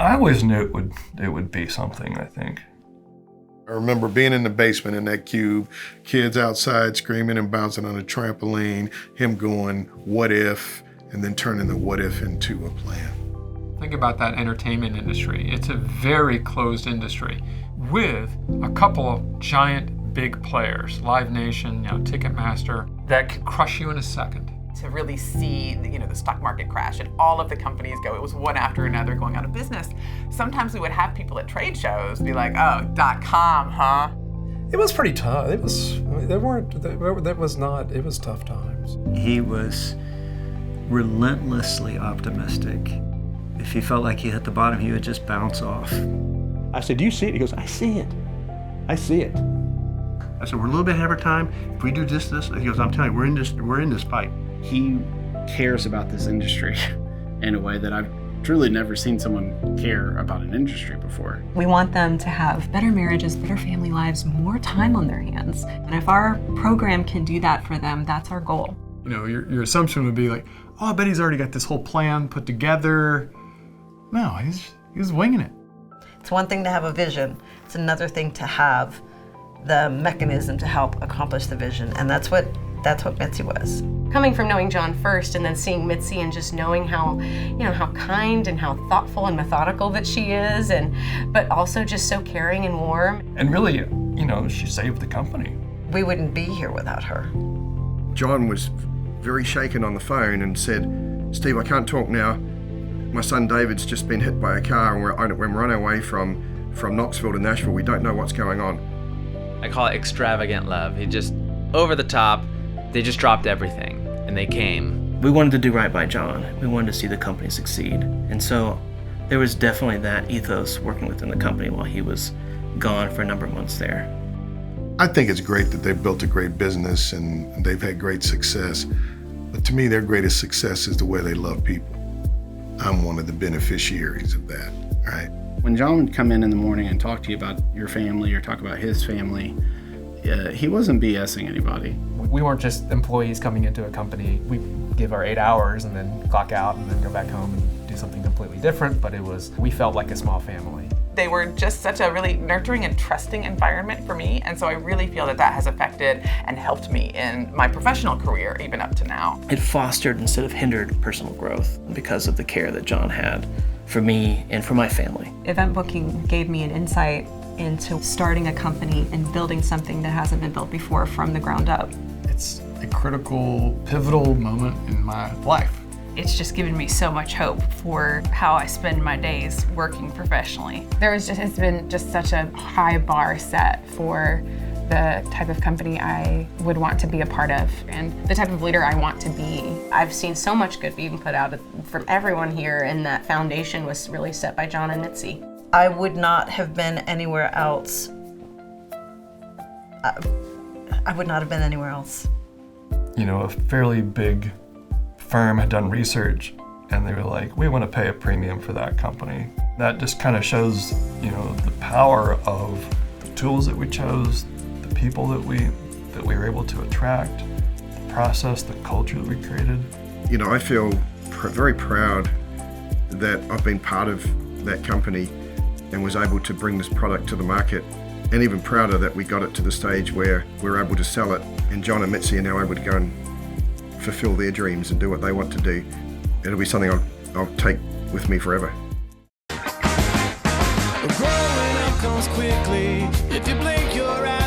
I always knew it would be something, I think. I remember being in the basement in that cube, kids outside screaming and bouncing on a trampoline, him going, what if, and then turning the what if into a plan. Think about that entertainment industry. It's a very closed industry with a couple of giant big players, Live Nation, Ticketmaster, that can crush you in a second. To really see, the stock market crash and all of the companies go, it was one after another going out of business. Sometimes we would have people at trade shows be like, oh, .com, huh? It was pretty tough. It was tough times. He was relentlessly optimistic. If he felt like he hit the bottom, he would just bounce off. I said, do you see it? He goes, I see it. I see it. I said, we're a little bit ahead of our time. If we do this. He goes, I'm telling you, we're in this fight. He cares about this industry in a way that I've truly never seen someone care about an industry before. We want them to have better marriages, better family lives, more time on their hands. And if our program can do that for them, that's our goal. Your assumption would be like, oh, I bet he's already got this whole plan put together. No, he's winging it. It's one thing to have a vision. It's another thing to have the mechanism to help accomplish the vision. And that's what Mitzi was. Coming from knowing John first and then seeing Mitzi and just knowing how kind and how thoughtful and methodical that she is, but also just so caring and warm. And really, she saved the company. We wouldn't be here without her. John was very shaken on the phone and said, Steve, I can't talk now. My son David's just been hit by a car and we're on our way from Knoxville to Nashville. We don't know what's going on. I call it extravagant love. He just, over the top, they just dropped everything and they came. We wanted to do right by John. We wanted to see the company succeed. And so there was definitely that ethos working within the company while he was gone for a number of months there. I think it's great that they've built a great business and they've had great success. But to me, their greatest success is the way they love people. I'm one of the beneficiaries of that, right? When John would come in the morning and talk to you about your family or talk about his family, he wasn't BSing anybody. We weren't just employees coming into a company. We give our 8 hours and then clock out and then go back home and do something completely different, but we felt like a small family. They were just such a really nurturing and trusting environment for me, and so I really feel that has affected and helped me in my professional career, even up to now. It fostered instead of hindered personal growth because of the care that John had for me and for my family. Eventbooking gave me an insight into starting a company and building something that hasn't been built before from the ground up. It's a critical, pivotal moment in my life. It's just given me so much hope for how I spend my days working professionally. It's been just such a high bar set for the type of company I would want to be a part of and the type of leader I want to be. I've seen so much good being put out from everyone here, and that foundation was really set by John and Mitzi. I would not have been anywhere else. I would not have been anywhere else. A fairly big firm had done research and they were like, we want to pay a premium for that company. That just kind of shows, the power of the tools that we chose, the people that we were able to attract, the process, the culture that we created. I feel very proud that I've been part of that company and was able to bring this product to the market, and even prouder that we got it to the stage where we're able to sell it, and John and Mitzi are now able to go and fulfill their dreams and do what they want to do. It'll be something I'll take with me forever. Growing up comes quickly. If you blink your eyes